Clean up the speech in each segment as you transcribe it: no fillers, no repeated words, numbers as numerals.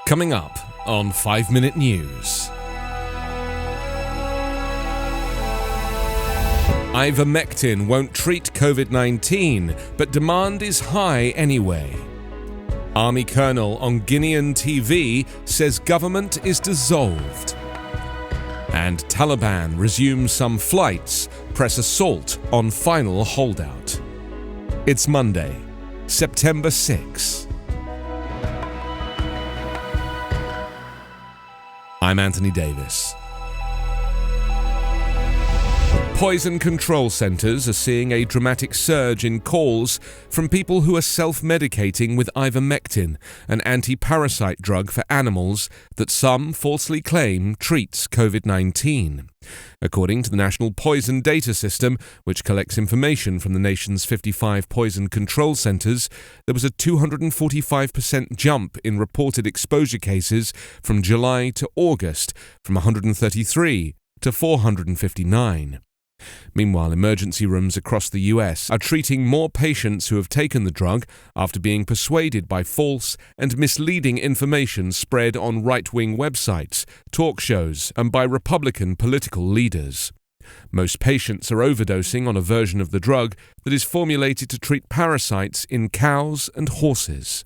Coming up on 5 Minute News. Ivermectin won't treat COVID-19, but demand is high anyway. Army colonel on Guinean TV says government is dissolved. And Taliban resume some flights, press assault on final holdout. It's Monday, September 6. I'm Anthony Davis. Poison control centres are seeing a dramatic surge in calls from people who are self-medicating with Ivermectin, an anti-parasite drug for animals that some falsely claim treats COVID-19. According to the National Poison Data System, which collects information from the nation's 55 poison control centres, there was a 245% jump in reported exposure cases from July to August, from 133 to 459. Meanwhile, emergency rooms across the US are treating more patients who have taken the drug after being persuaded by false and misleading information spread on right-wing websites, talk shows, and by Republican political leaders. Most patients are overdosing on a version of the drug that is formulated to treat parasites in cows and horses.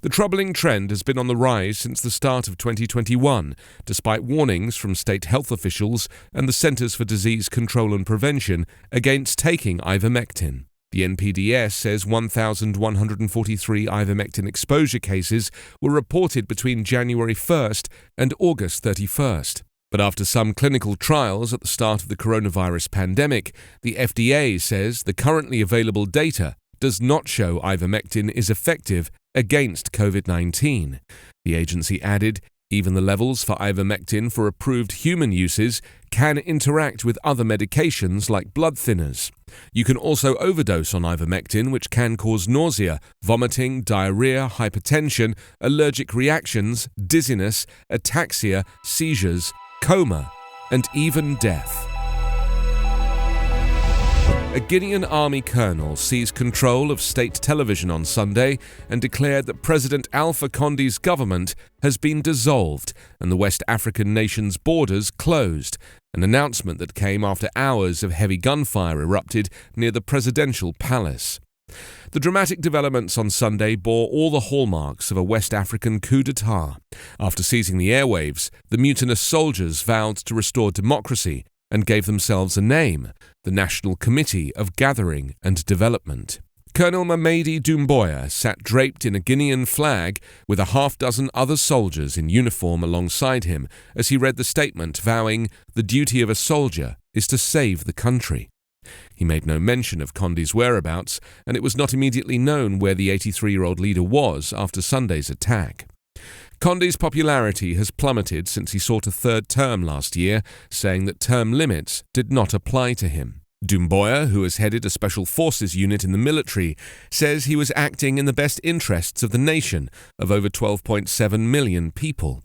The troubling trend has been on the rise since the start of 2021, despite warnings from state health officials and the Centers for Disease Control and Prevention against taking ivermectin. The NPDS says 1,143 ivermectin exposure cases were reported between January 1st and August 31st. But after some clinical trials at the start of the coronavirus pandemic, the FDA says the currently available data does not show ivermectin is effective against COVID-19. The agency added, even the levels for ivermectin for approved human uses can interact with other medications like blood thinners. You can also overdose on ivermectin, which can cause nausea, vomiting, diarrhea, hypertension, allergic reactions, dizziness, ataxia, seizures, coma, and even death. A Guinean army colonel seized control of state television on Sunday and declared that President Alpha Conde's government has been dissolved and the West African nation's borders closed, an announcement that came after hours of heavy gunfire erupted near the presidential palace. The dramatic developments on Sunday bore all the hallmarks of a West African coup d'etat. After seizing the airwaves, the mutinous soldiers vowed to restore democracy and gave themselves a name, the National Committee of Gathering and Development. Colonel Mamadi Doumbouya sat draped in a Guinean flag with a half-dozen other soldiers in uniform alongside him as he read the statement vowing the duty of a soldier is to save the country. He made no mention of Conde's whereabouts, and it was not immediately known where the 83-year-old leader was after Sunday's attack. Conde's popularity has plummeted since he sought a third term last year, saying that term limits did not apply to him. Doumbouya, who has headed a special forces unit in the military, says he was acting in the best interests of the nation of over 12.7 million people.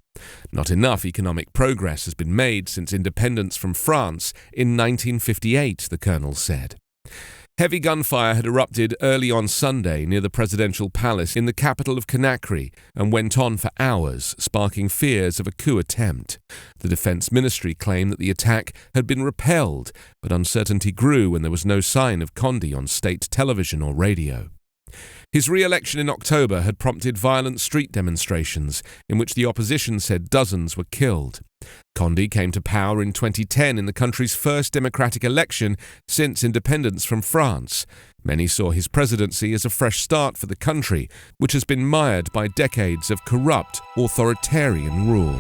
Not enough economic progress has been made since independence from France in 1958, the colonel said. Heavy gunfire had erupted early on Sunday near the presidential palace in the capital of Conakry and went on for hours, sparking fears of a coup attempt. The Defense Ministry claimed that the attack had been repelled, but uncertainty grew when there was no sign of Conde on state television or radio. His re-election in October had prompted violent street demonstrations in which the opposition said dozens were killed. Conde came to power in 2010 in the country's first democratic election since independence from France. Many saw his presidency as a fresh start for the country, which has been mired by decades of corrupt, authoritarian rule.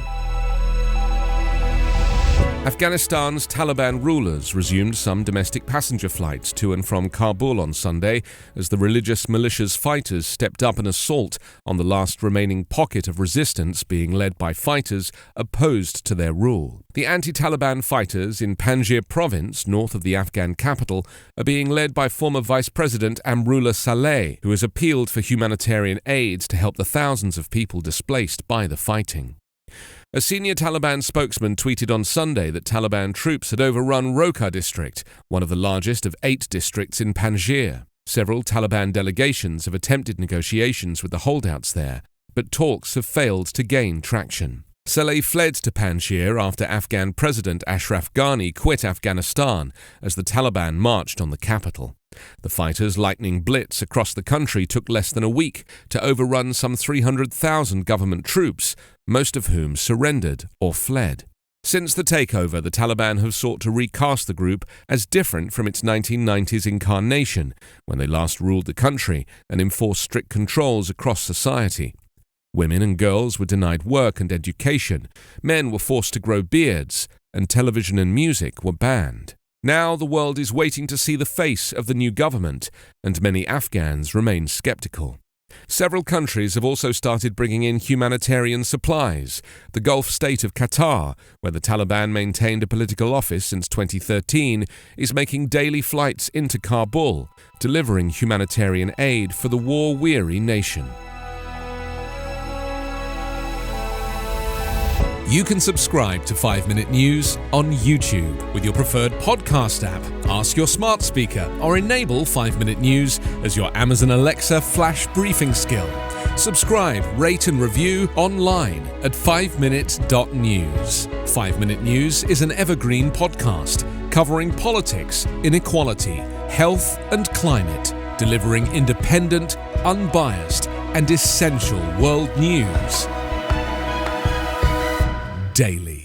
Afghanistan's Taliban rulers resumed some domestic passenger flights to and from Kabul on Sunday as the religious militia's fighters stepped up an assault on the last remaining pocket of resistance being led by fighters opposed to their rule. The anti-Taliban fighters in Panjshir province, north of the Afghan capital, are being led by former Vice President Amrullah Saleh, who has appealed for humanitarian aid to help the thousands of people displaced by the fighting. A senior Taliban spokesman tweeted on Sunday that Taliban troops had overrun Roka district, one of the largest of 8 districts in Panjshir. Several Taliban delegations have attempted negotiations with the holdouts there, but talks have failed to gain traction. Saleh fled to Panjshir after Afghan President Ashraf Ghani quit Afghanistan as the Taliban marched on the capital. The fighters' lightning blitz across the country took less than a week to overrun some 300,000 government troops, most of whom surrendered or fled. Since the takeover, the Taliban have sought to recast the group as different from its 1990s incarnation, when they last ruled the country and enforced strict controls across society. Women and girls were denied work and education, men were forced to grow beards, and television and music were banned. Now the world is waiting to see the face of the new government, and many Afghans remain skeptical. Several countries have also started bringing in humanitarian supplies. The Gulf state of Qatar, where the Taliban maintained a political office since 2013, is making daily flights into Kabul, delivering humanitarian aid for the war-weary nation. You can subscribe to 5 Minute News on YouTube with your preferred podcast app. Ask your smart speaker or enable 5 Minute News as your Amazon Alexa flash briefing skill. Subscribe, rate and review online at 5minute.news. 5 Minute News is an Evergreen Podcast covering politics, inequality, health and climate, delivering independent, unbiased and essential world news daily.